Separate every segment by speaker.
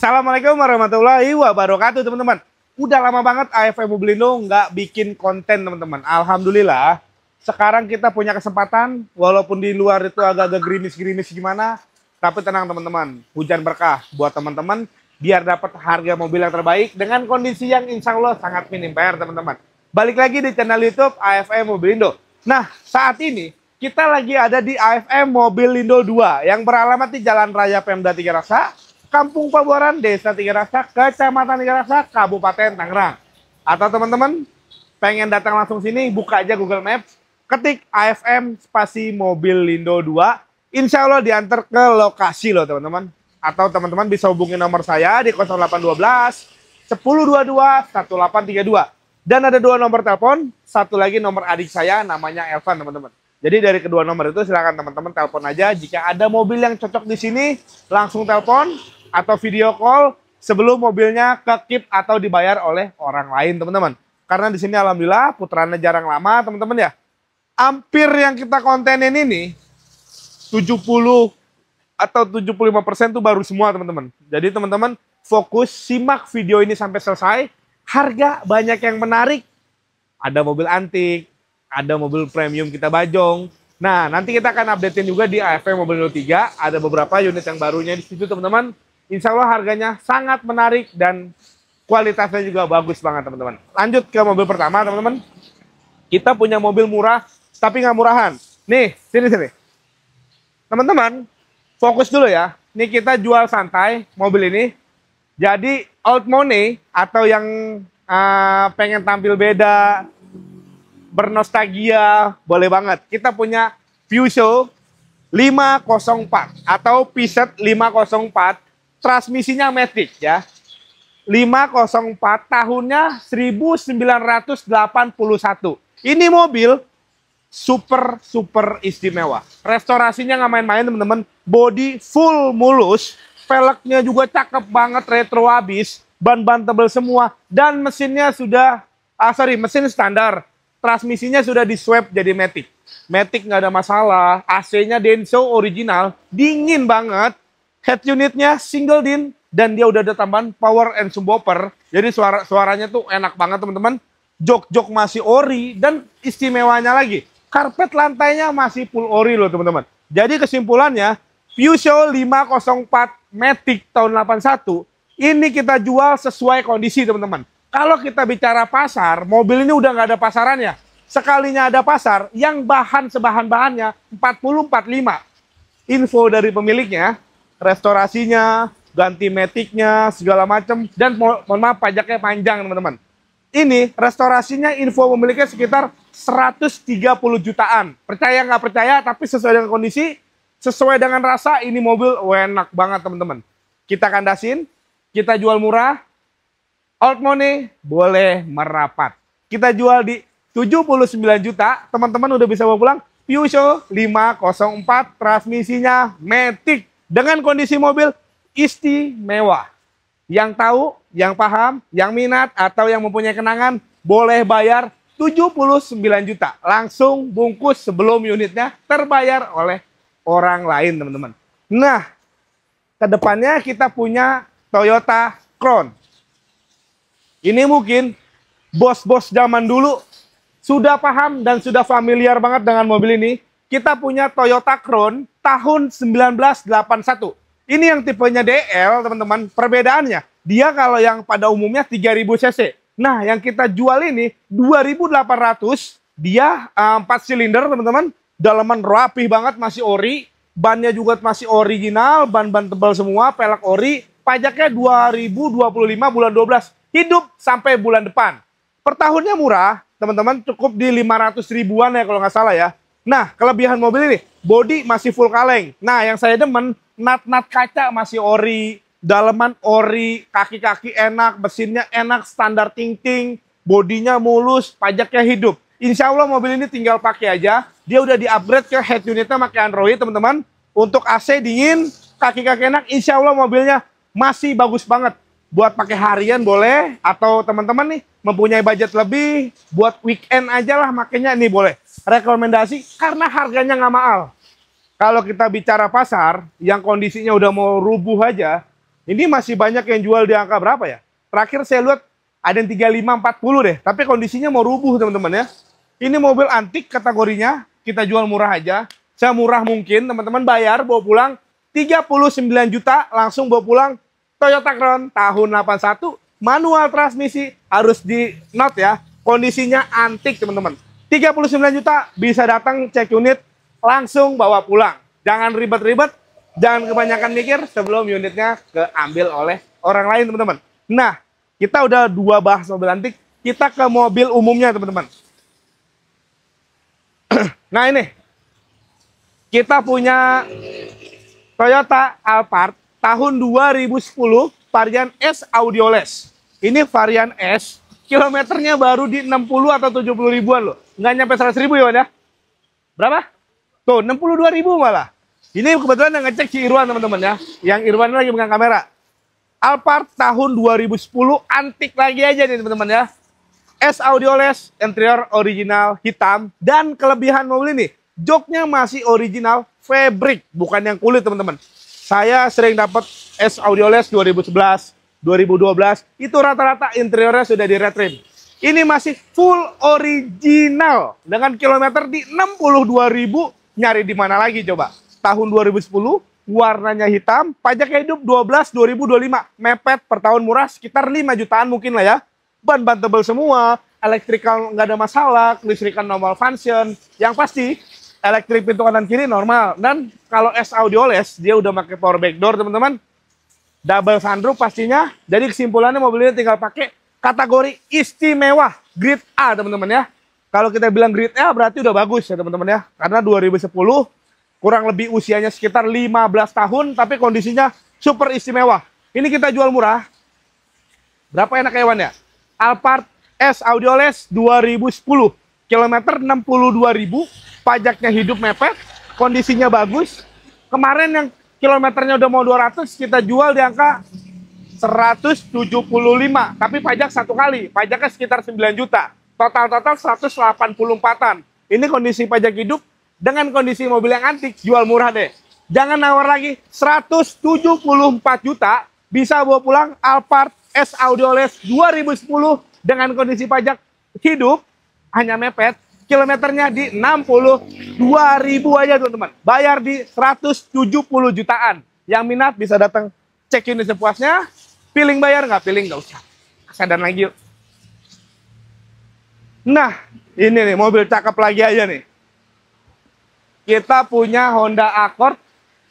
Speaker 1: Assalamualaikum warahmatullahi wabarakatuh teman-teman. Udah lama banget AFM Mobilindo nggak bikin konten teman-teman. Alhamdulillah sekarang kita punya kesempatan. Walaupun di luar itu agak-agak gerimis-gerimis gimana, tapi tenang teman-teman, hujan berkah buat teman-teman biar dapat harga mobil yang terbaik dengan kondisi yang insya Allah sangat minim PR teman-teman. Balik lagi di channel YouTube AFM Mobilindo. Nah saat ini kita lagi ada di AFM Mobilindo 2 yang beralamat di Jalan Raya Pemda Tiga Raksa, Kampung Pabuaran, Desa Tiga Raksa, Kecamatan Tiga Raksa, Kabupaten Tangerang. Atau teman-teman pengen datang langsung sini, buka aja Google Maps, ketik AFM spasi Mobilindo 2, insya Allah diantar ke lokasi loh teman-teman. Atau teman-teman bisa hubungi nomor saya di 0812 1022 1832. Dan ada dua nomor telepon, satu lagi nomor adik saya namanya Elvan teman-teman. Jadi dari kedua nomor itu silakan teman-teman telepon aja. Jika ada mobil yang cocok di sini, langsung telepon atau video call sebelum mobilnya ke-keep atau dibayar oleh orang lain teman-teman. Karena di sini alhamdulillah putarannya jarang lama teman-teman ya. Hampir yang kita kontenin ini 70 atau 75% itu baru semua teman-teman. Jadi teman-teman fokus simak video ini sampai selesai. Harga banyak yang menarik. Ada mobil antik, ada mobil premium kita bajong. Nah, nanti kita akan updatein juga di AFM Mobilindo 3. Ada beberapa unit yang barunya di situ, teman-teman. Insya Allah harganya sangat menarik dan kualitasnya juga bagus banget, teman-teman. Lanjut ke mobil pertama, teman-teman. Kita punya mobil murah, tapi nggak murahan. Nih, sini. Teman-teman, fokus dulu ya. Nih kita jual santai mobil ini. Jadi, old money atau yang pengen tampil beda, bernostalgia, boleh banget. Kita punya Peugeot 504 atau Peugeot 504, transmisinya matic ya. 504 tahunnya 1981. Ini mobil super istimewa. Restorasinya nggak main-main teman-teman. Body full mulus, velgnya juga cakep banget, retro abis, ban-ban tebal semua, dan mesinnya sudah, mesin standar. Transmisinya sudah di swap jadi matic. Matic nggak ada masalah. AC-nya Denso original, dingin banget. Head unitnya single din dan dia udah ada tambahan power and subwoofer. Jadi suaranya tuh enak banget teman-teman. Jok-jok masih ori dan istimewanya lagi, karpet lantainya masih full ori loh teman-teman. Jadi kesimpulannya Peugeot 504 Matic tahun 81 ini kita jual sesuai kondisi teman-teman. Kalau kita bicara pasar, mobil ini udah nggak ada pasarannya. Sekalinya ada pasar, yang sebahan-bahannya 40-45. Info dari pemiliknya, restorasinya, ganti maticnya, segala macam. Dan mohon maaf pajaknya panjang teman-teman. Ini restorasinya info pemiliknya sekitar 130 jutaan. Percaya nggak percaya, tapi sesuai dengan kondisi, sesuai dengan rasa, ini mobil enak banget teman-teman. Kita kandasin, kita jual murah. Old money boleh merapat. Kita jual di 79 juta. Teman-teman udah bisa bawa pulang. Peugeot 504 transmisinya matic dengan kondisi mobil istimewa. Yang tahu, yang paham, yang minat atau yang mempunyai kenangan boleh bayar 79 juta. Langsung bungkus sebelum unitnya terbayar oleh orang lain teman-teman. Nah, kedepannya kita punya Toyota Crown. Ini mungkin bos-bos zaman dulu sudah paham dan sudah familiar banget dengan mobil ini. Kita punya Toyota Crown tahun 1981. Ini yang tipenya DL, teman-teman. Perbedaannya, dia kalau yang pada umumnya 3000 cc. Nah, yang kita jual ini 2800. Dia 4 silinder, teman-teman. Dalaman rapi banget, masih ori. Bannya juga masih original, ban-ban tebal semua, pelek ori. Pajaknya 2025 bulan 12. Hidup sampai bulan depan. Per tahunnya murah, teman-teman, cukup di 500 ribuan ya kalau nggak salah ya. Nah, kelebihan mobil ini, bodi masih full kaleng. Nah, yang saya demen, nat-nat kaca masih ori, daleman ori, kaki-kaki enak, mesinnya enak, standar ting-ting, bodinya mulus, pajaknya hidup. Insya Allah mobil ini tinggal pakai aja. Dia udah di-upgrade ke head unitnya pakai Android, teman-teman. Untuk AC dingin, kaki-kaki enak, insya Allah mobilnya masih bagus banget. Buat pakai harian boleh, atau teman-teman nih mempunyai budget lebih, buat weekend aja lah makanya ini boleh. Rekomendasi karena harganya nggak mahal. Kalau kita bicara pasar, yang kondisinya udah mau rubuh aja, Ini masih banyak yang jual di angka berapa ya? Terakhir saya lihat ada yang 35, 40 deh. Tapi kondisinya mau rubuh teman-teman ya. Ini mobil antik kategorinya. Kita jual murah aja. Semurah mungkin teman-teman bayar bawa pulang 39 juta langsung bawa pulang Toyota Crown tahun 81. Manual transmisi harus di note ya. Kondisinya antik teman-teman. 39 juta bisa datang cek unit langsung bawa pulang. Jangan ribet-ribet. Jangan kebanyakan mikir sebelum unitnya keambil oleh orang lain, teman-teman. Nah, kita udah dua bahas mobil antik. Kita ke mobil umumnya, teman-teman. Nah, ini. Kita punya Toyota Alphard tahun 2010, varian S Audioless. Ini varian S, kilometernya baru di 60 atau 70 ribuan loh. Nggak nyampe 100 ribu ya, Wan ya? Berapa? Tuh, 62 ribu malah. Ini kebetulan yang ngecek si Irwan teman-teman ya. Yang Irwan lagi pegang kamera. Alphard tahun 2010 antik lagi aja nih teman-teman ya. S Audioless, interior original hitam. Dan kelebihan mobil ini, joknya masih original fabric, bukan yang kulit teman-teman. Saya sering dapat S Audioless 2011, 2012. Itu rata-rata interiornya sudah di retrim. Ini masih full original. Dengan kilometer di 62 ribu, nyari di mana lagi coba? Tahun 2010, warnanya hitam, pajaknya hidup 12 2025, mepet per tahun murah sekitar 5 jutaan mungkin lah ya. Ban tebel semua, elektrikal nggak ada masalah, listrikan normal function. Yang pasti elektrik pintu kanan kiri normal. Dan kalau S Audioless dia udah pakai power backdoor teman-teman, double sunroof pastinya. Jadi kesimpulannya mobil ini tinggal pakai kategori istimewa grade A teman-teman ya. Kalau kita bilang grade A berarti udah bagus ya teman-teman ya, karena 2010 kurang lebih usianya sekitar 15 tahun, tapi kondisinya super istimewa. Ini kita jual murah. Berapa enak hewan ya? Alphard S Audioless 2010. Kilometer 62 ribu. Pajaknya hidup mepet. Kondisinya bagus. Kemarin yang kilometernya udah mau 200, kita jual di angka 175. Tapi pajak satu kali. Pajaknya sekitar 9 juta. Total 184-an. Ini kondisi pajak hidup. Dengan kondisi mobil yang antik, jual murah deh. Jangan nawar lagi, 174 juta bisa bawa pulang Alphard S Audioless 2010 dengan kondisi pajak hidup, hanya mepet, kilometernya di 62 ribu aja teman-teman. Bayar di 170 jutaan. Yang minat bisa datang cek unit sepuasnya. Feeling bayar nggak? Feeling nggak usah. Kesadar lagi yuk. Nah, ini nih mobil cakep lagi aja nih. Kita punya Honda Accord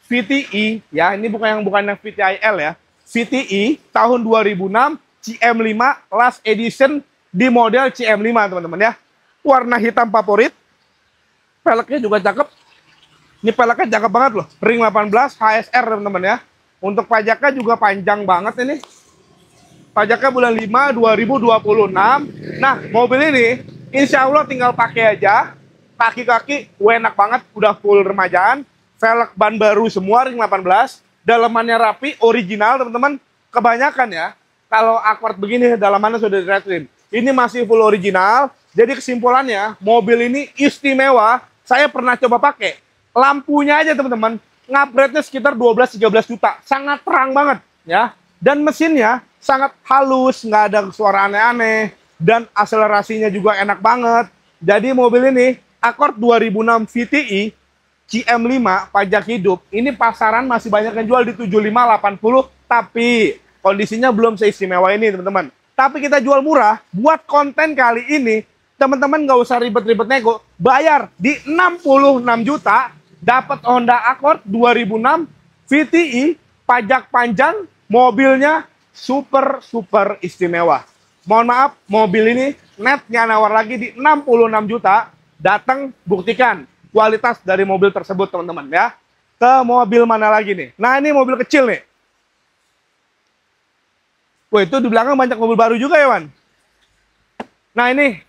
Speaker 1: VTI ya, ini bukan yang VTIL ya. VTI tahun 2006 CM5 last edition di model CM5 teman-teman ya. Warna hitam favorit. Peleknya juga cakep. Ini peleknya cakep banget loh. Ring 18 HSR teman-teman ya. Untuk pajaknya juga panjang banget ini. Pajaknya bulan 5 2026. Nah, mobil ini insya Allah tinggal pakai aja. Kaki-kaki enak banget, udah full remajaan, velg ban baru semua, ring 18, dalamannya rapi, original teman-teman. Kebanyakan ya, kalau Accord begini dalamannya sudah di retrim. Ini masih full original, jadi kesimpulannya mobil ini istimewa. Saya pernah coba pakai, lampunya aja teman-teman, ngupgrade-nya sekitar 12-13 juta, sangat terang banget ya. Dan mesinnya sangat halus, nggak ada suara aneh-aneh, dan akselerasinya juga enak banget. Jadi mobil ini Accord 2006 VTI CM5 pajak hidup, ini pasaran masih banyak yang jual di 75-80, tapi kondisinya belum seistimewa ini teman-teman. Tapi kita jual murah, buat konten kali ini, teman-teman nggak usah ribet-ribet nego, bayar di 66 juta, dapat Honda Accord 2006 VTI, pajak panjang, mobilnya super istimewa. Mohon maaf, mobil ini netnya nawar lagi di 66 juta, datang buktikan kualitas dari mobil tersebut teman-teman ya. Ke mobil mana lagi nih? Nah ini mobil kecil nih. Wah itu di belakang banyak mobil baru juga ya Wan. Nah ini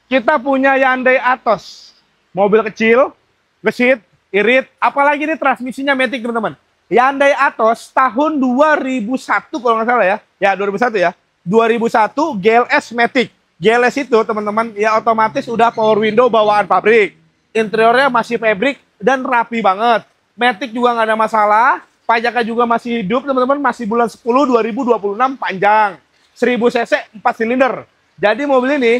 Speaker 1: kita punya Hyundai Atos. Mobil kecil, gesit, irit. Apalagi ini transmisinya matic teman-teman. Hyundai Atos tahun 2001 kalau nggak salah ya. Ya 2001 ya. 2001 GLS matic. GLS itu teman-teman ya otomatis udah power window bawaan pabrik. Interiornya masih fabric dan rapi banget. Matic juga nggak ada masalah. Pajaknya juga masih hidup, teman-teman. Masih bulan 10 2026 panjang. 1000 cc 4 silinder. Jadi mobil ini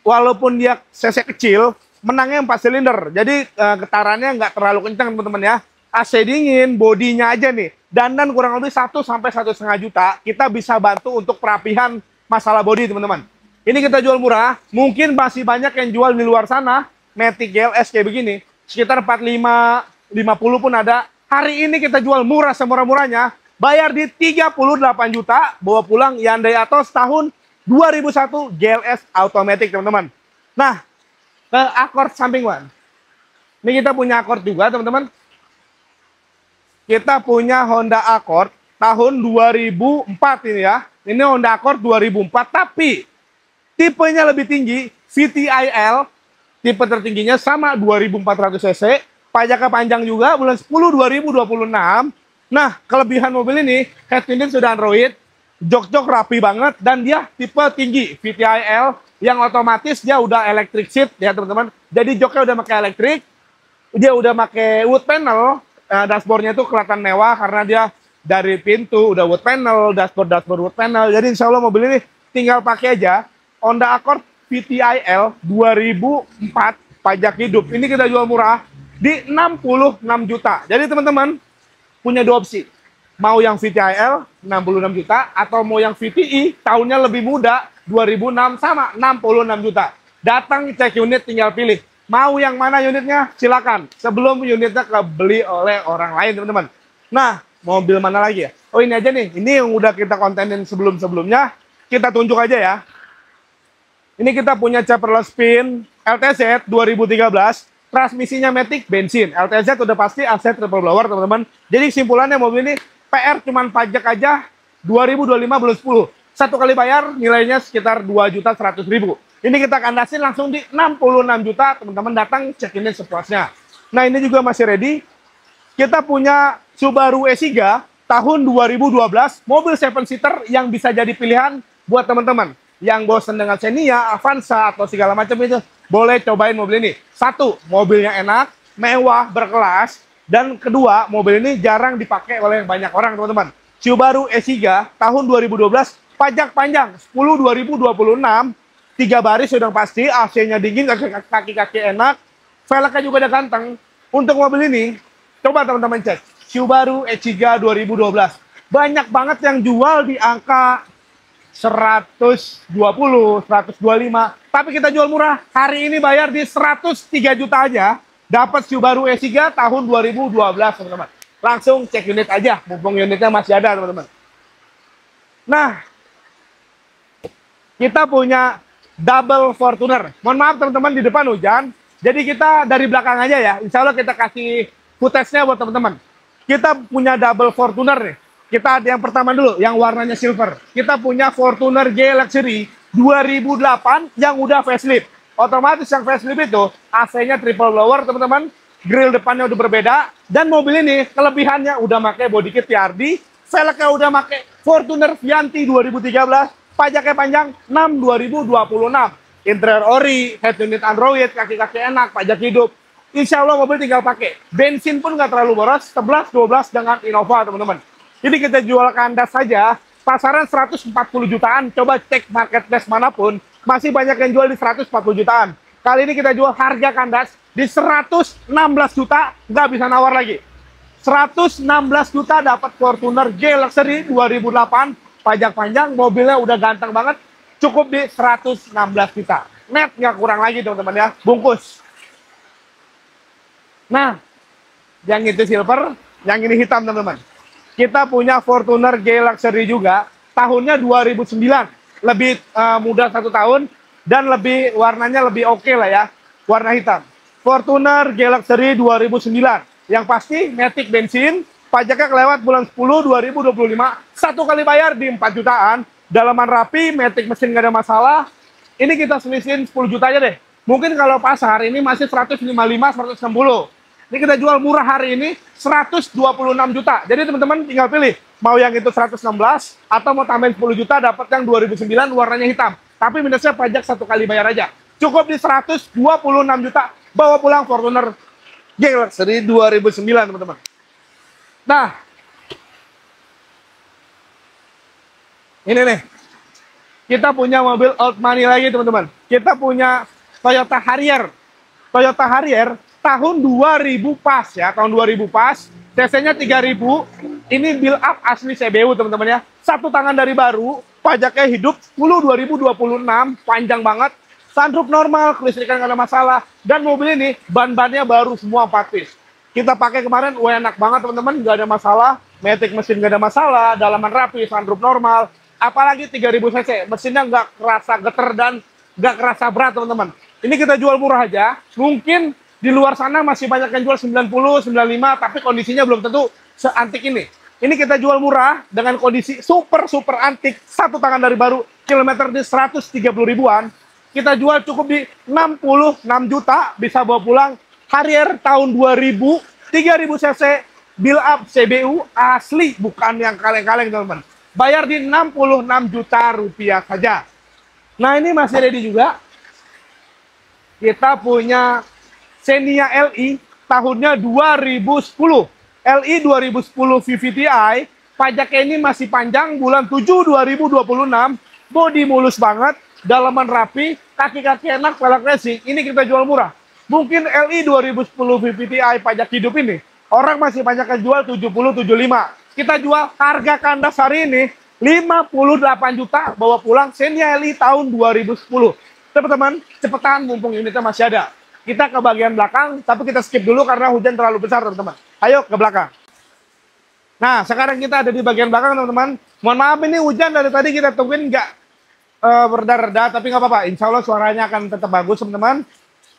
Speaker 1: walaupun dia cc kecil, menangnya 4 silinder. Jadi getarannya nggak terlalu kencang, teman-teman ya. AC dingin, bodinya aja nih. Dandan kurang lebih 1 sampai 1,5 juta. Kita bisa bantu untuk perapihan masalah bodi, teman-teman. Ini kita jual murah. Mungkin masih banyak yang jual di luar sana. Matic GLS kayak begini. Sekitar 45, 50 pun ada. Hari ini kita jual murah semurah-murahnya. Bayar di 38 juta. Bawa pulang Hyundai Atos tahun 2001 GLS Automatic, teman-teman. Nah, ke Accord samping, Wan. Ini kita punya Accord juga, teman-teman. Kita punya Honda Accord tahun 2004 ini ya. Ini Honda Accord 2004, tapi tipenya lebih tinggi, VTIL. Tipe tertingginya sama 2400 cc. Pajaknya panjang juga, bulan 10 2026. Nah, kelebihan mobil ini, head unit sudah Android, jok-jok rapi banget, dan dia tipe tinggi, VTIL, yang otomatis dia udah electric seat, ya teman-teman. Jadi joknya udah pakai elektrik, dia udah pakai wood panel, dashboardnya itu kelihatan mewah, karena dia dari pintu udah wood panel, dashboard wood panel. Jadi insya Allah mobil ini tinggal pakai aja. Honda Accord VTIL 2004, pajak hidup. Ini kita jual murah di 66 juta. Jadi teman-teman punya dua opsi. Mau yang VTIL 66 juta atau mau yang VTI tahunnya lebih muda 2006 sama 66 juta. Datang cek unit tinggal pilih. Mau yang mana unitnya? Silakan. Sebelum unitnya kebeli oleh orang lain, teman-teman. Nah, mobil mana lagi ya? Oh, ini aja nih. Ini yang udah kita kontenin sebelum-sebelumnya. Kita tunjuk aja ya. Ini kita punya Chevrolet Spin LTZ 2013. Transmisinya Matic bensin. LTZ udah pasti AC triple blower, teman-teman. Jadi simpulannya mobil ini PR cuman pajak aja 2025 bulan 10. Satu kali bayar nilainya sekitar 2.100.000. Ini kita kandasin langsung di 66 juta. Teman-teman datang cek ini sepuasnya. Nah, ini juga masih ready. Kita punya Subaru E3 tahun 2012. Mobil 7-seater yang bisa jadi pilihan buat teman-teman. Yang bosan dengan Xenia, Avanza, atau segala macam itu. Boleh cobain mobil ini. Satu, mobilnya enak, mewah, berkelas. Dan kedua, mobil ini jarang dipakai oleh banyak orang, teman-teman. Subaru E3 tahun 2012, pajak panjang 10 2026, 3 baris sudah pasti, AC-nya dingin, kaki-kaki enak, velgnya juga udah ganteng. Untuk mobil ini, coba teman-teman cek, Subaru E3 2012. Banyak banget yang jual di angka 120, 125, tapi kita jual murah. Hari ini bayar di 103 juta aja. Dapat Subaru E3 tahun 2012, teman-teman. Langsung cek unit aja, mumpung unitnya masih ada, teman-teman. Nah, kita punya double Fortuner. Mohon maaf, teman-teman, di depan hujan. Jadi kita dari belakang aja ya. Insya Allah kita kasih footage-nya buat teman-teman. Kita punya double Fortuner nih. Kita ada yang pertama dulu, yang warnanya silver. Kita punya Fortuner G Luxury 2008 yang udah facelift. Otomatis yang facelift itu AC-nya triple blower, teman-teman. Grill depannya udah berbeda. Dan mobil ini kelebihannya udah pakai body kit TRD. Velgnya udah pakai Fortuner Vianti 2013. Pajaknya panjang 6 2026. Interior ori, head unit Android, kaki-kaki enak, pajak hidup. Insya Allah mobil tinggal pakai. Bensin pun nggak terlalu boros. 11-12 dengan Innova, teman-teman. Jadi kita jual kandas saja. Pasaran 140 jutaan. Coba cek marketplace manapun. Masih banyak yang jual di 140 jutaan. Kali ini kita jual harga kandas di 116 juta. Nggak bisa nawar lagi. 116 juta dapat Fortuner G Luxury 2008. Pajak panjang, mobilnya udah ganteng banget. Cukup di 116 juta. Net nggak kurang lagi, teman-teman ya. Bungkus. Nah, yang itu silver, yang ini hitam, teman-teman. Kita punya Fortuner G Luxury juga. Tahunnya 2009. Lebih muda 1 tahun. Dan lebih warnanya lebih oke lah ya. Warna hitam. Fortuner G Luxury 2009. Yang pasti Matic bensin. Pajaknya kelewat bulan 10 2025. Satu kali bayar di 4 jutaan. Dalaman rapi, Matic mesin nggak ada masalah. Ini kita selisihin 10 juta aja deh. Mungkin kalau pasar ini masih 155, 160. Ini kita jual murah hari ini 126 juta. Jadi teman-teman tinggal pilih. Mau yang itu 116 atau mau tambahin 10 juta dapat yang 2009 warnanya hitam. Tapi minusnya pajak satu kali bayar aja. Cukup di 126 juta. Bawa pulang Fortuner G Luxury 2009, teman-teman. Nah, Ini nih, kita punya mobil old money lagi teman-teman. Kita punya Toyota Harrier. Toyota Harrier tahun 2000 pas ya, tahun 2000 pas. CC-nya 3000. Ini build up asli CBU teman-teman ya. Satu tangan dari baru, pajaknya hidup 10 2026, panjang banget. Sunroof normal, kelistrikan nggak ada masalah. Dan mobil ini ban-bannya baru semua 4 piece. Kita pakai kemarin, enak banget teman-teman, nggak ada masalah. Matic mesin nggak ada masalah, dalaman rapi, sunroof normal. Apalagi 3000 cc, mesinnya nggak kerasa geter dan nggak kerasa berat teman-teman. Ini kita jual murah aja. Mungkin di luar sana masih banyak yang jual 90, 95, tapi kondisinya belum tentu seantik ini. Ini kita jual murah dengan kondisi super antik, satu tangan dari baru, kilometer di 130 ribuan. Kita jual cukup di 66 juta, bisa bawa pulang. Harrier tahun 2000, 3000 cc, build up CBU asli, bukan yang kaleng-kaleng teman-teman. Bayar di 66 juta rupiah saja. Nah ini masih ready juga. Kita punya Xenia LI tahunnya 2010. LI 2010 VVTi, pajaknya ini masih panjang, bulan 7 2026, bodi mulus banget, dalaman rapi, kaki-kaki enak, pelek racing. Ini kita jual murah. Mungkin LI 2010 VVTi pajak hidup ini, orang masih banyak yang jual 70-75. Kita jual harga kandas hari ini 58 juta, bawa pulang Xenia LI tahun 2010. Teman-teman, cepetan mumpung unitnya masih ada. Kita ke bagian belakang, tapi kita skip dulu karena hujan terlalu besar, teman-teman. Ayo ke belakang. Nah, sekarang kita ada di bagian belakang, teman-teman. Mohon maaf, ini hujan dari tadi kita tungguin nggak reda-reda, tapi nggak apa-apa. Insya Allah suaranya akan tetap bagus, teman-teman.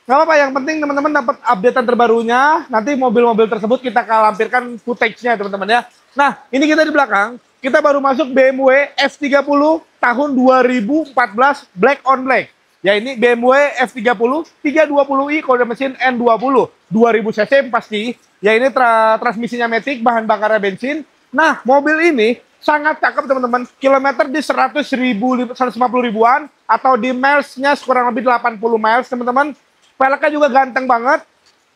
Speaker 1: Nggak apa-apa, yang penting teman-teman dapat updatean terbarunya. Nanti mobil-mobil tersebut kita akan lampirkan footage-nya, teman-teman ya. Nah, ini kita di belakang. Kita baru masuk BMW F30 tahun 2014 Black on Black. Ya ini BMW F30 320i kode mesin N20 2000 cc pasti. Ya ini transmisinya Matic, bahan bakarnya bensin. Nah mobil ini sangat cakep teman-teman. Kilometer di 150 ribuan atau di milesnya kurang lebih 80 miles teman-teman. Peleknya juga ganteng banget.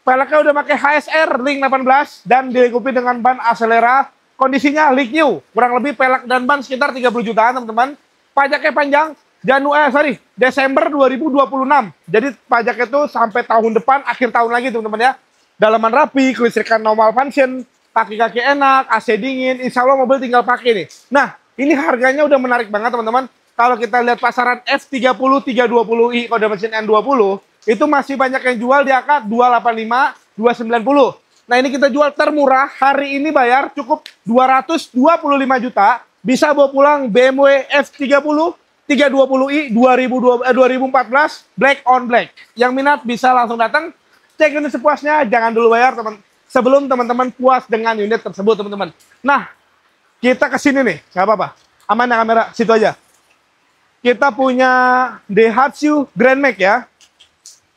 Speaker 1: Peleknya udah pakai HSR Link 18 dan dilengkapi dengan ban Acelera. Kondisinya leak new. Kurang lebih pelek dan ban sekitar 30 jutaan teman-teman. Pajaknya panjang. Desember 2026. Jadi pajaknya itu sampai tahun depan, akhir tahun lagi teman-teman ya. Dalaman rapi, kelistrikan normal function, kaki-kaki enak, AC dingin, insya Allah mobil tinggal pakai nih. Nah, ini harganya udah menarik banget teman-teman. Kalau kita lihat pasaran F30 320i kode mesin N20, itu masih banyak yang jual di angka 285, 290. Nah, ini kita jual termurah, hari ini bayar cukup 225 juta, bisa bawa pulang BMW F30 320i 2014 Black on Black. Yang minat bisa langsung datang, cek unit sepuasnya, jangan dulu bayar teman. Sebelum teman-teman puas dengan unit tersebut teman-teman. Nah, kita ke sini nih, nggak apa-apa. Aman ya kamera, situ aja. Kita punya Daihatsu Grand Max ya.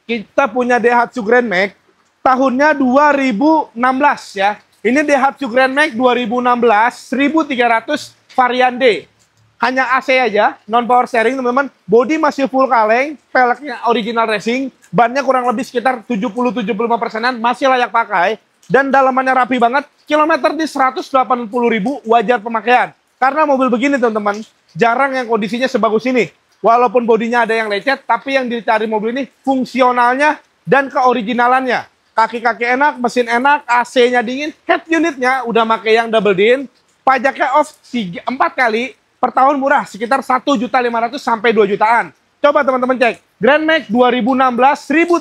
Speaker 1: Kita punya Daihatsu Grand Max tahunnya 2016 ya. Ini Daihatsu Grand Max 2016 1300 varian D. Hanya AC aja, non power steering teman-teman. Bodi masih full kaleng, peleknya original racing, bannya kurang lebih sekitar 70-75%-an, masih layak pakai. Dan dalamannya rapi banget, kilometer di 180.000, wajar pemakaian. Karena mobil begini teman-teman, jarang yang kondisinya sebagus ini. Walaupun bodinya ada yang lecet, tapi yang dicari mobil ini fungsionalnya dan keoriginalannya. Kaki-kaki enak, mesin enak, AC-nya dingin, head unitnya udah pakai yang double din, pajaknya off 4 kali, per tahun murah, sekitar 1.500.000 sampai 2 jutaan. Coba teman-teman cek. Grand Max 2016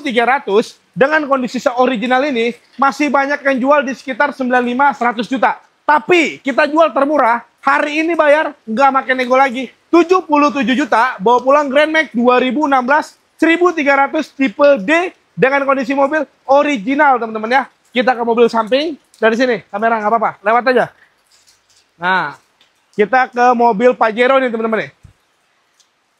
Speaker 1: 1.300 dengan kondisi se-original ini masih banyak yang jual di sekitar 95-100 juta. Tapi kita jual termurah, hari ini bayar nggak makin nego lagi. 77 juta bawa pulang Grand Max 2016 1.300 tipe D dengan kondisi mobil original teman-teman ya. Kita ke mobil samping dari sini, kamera nggak apa-apa, lewat aja. Nah, kita ke mobil Pajero nih teman-teman nih.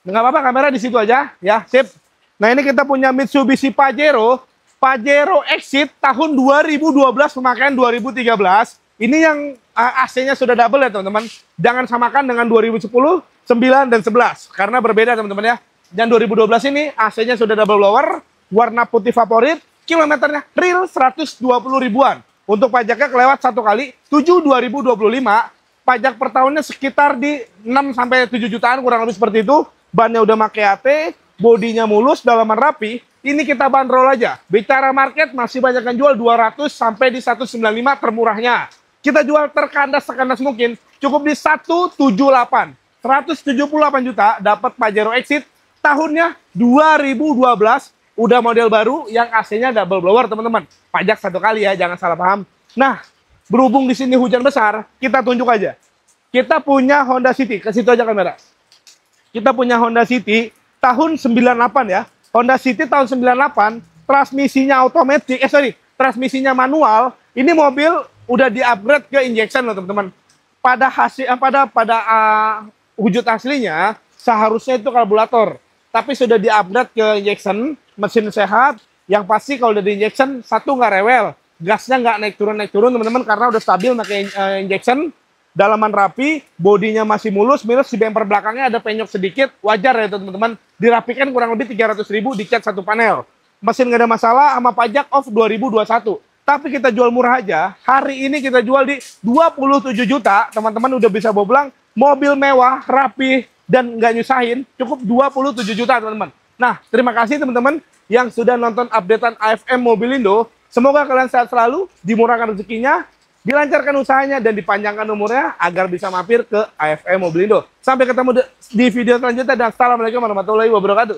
Speaker 1: Nggak apa-apa kamera di situ aja ya, sip. Nah ini kita punya Mitsubishi Pajero, Pajero Exit tahun 2012 pemakaian 2013. Ini yang AC-nya sudah double ya teman-teman. Jangan samakan dengan 2010, 9 dan 11 karena berbeda teman-teman ya. Dan 2012 ini AC-nya sudah double blower, warna putih favorit, kilometernya real 120 ribuan. Untuk pajaknya kelewat 1 kali 7 2025. Pajak per tahunnya sekitar di 6 sampai 7 jutaan kurang lebih seperti itu. Bannya udah pakai AT, bodinya mulus, dalaman rapi. Ini kita bandrol aja. Bicara market masih banyak yang jual 200 sampai di 195 termurahnya. Kita jual terkandas mungkin, cukup di 178. 178 juta dapat Pajero Exit tahunnya 2012, udah model baru yang AC-nya double blower, teman-teman. Pajak satu kali ya, jangan salah paham. Nah, berhubung di sini hujan besar, kita tunjuk aja. Kita punya Honda City, ke situ aja kamera. Kita punya Honda City tahun 98 ya. Honda City tahun 98, transmisinya otomatis, transmisinya manual. Ini mobil udah di-upgrade ke injection loh, teman-teman. Pada wujud aslinya seharusnya itu karburator, tapi sudah di-upgrade ke injection, mesin sehat. Yang pasti kalau udah di-injection, satu nggak rewel, gasnya nggak naik turun teman-teman, karena udah stabil pakai injection. Dalaman rapi, bodinya masih mulus, minus di bumper belakangnya ada penyok sedikit, wajar ya teman-teman. Dirapikan kurang lebih 300.000, dicat satu panel. Mesin nggak ada masalah, sama pajak off 2021. Tapi kita jual murah aja. Hari ini kita jual di 27 juta, teman-teman udah bisa bawa pulang. Mobil mewah, rapi, dan nggak nyusahin, cukup 27 juta teman-teman. Nah, terima kasih teman-teman yang sudah nonton updatean AFM Mobilindo. Semoga kalian sehat selalu, dimurahkan rezekinya, dilancarkan usahanya, dan dipanjangkan umurnya agar bisa mampir ke AFM Mobilindo. Sampai ketemu di video selanjutnya, dan assalamualaikum warahmatullahi wabarakatuh.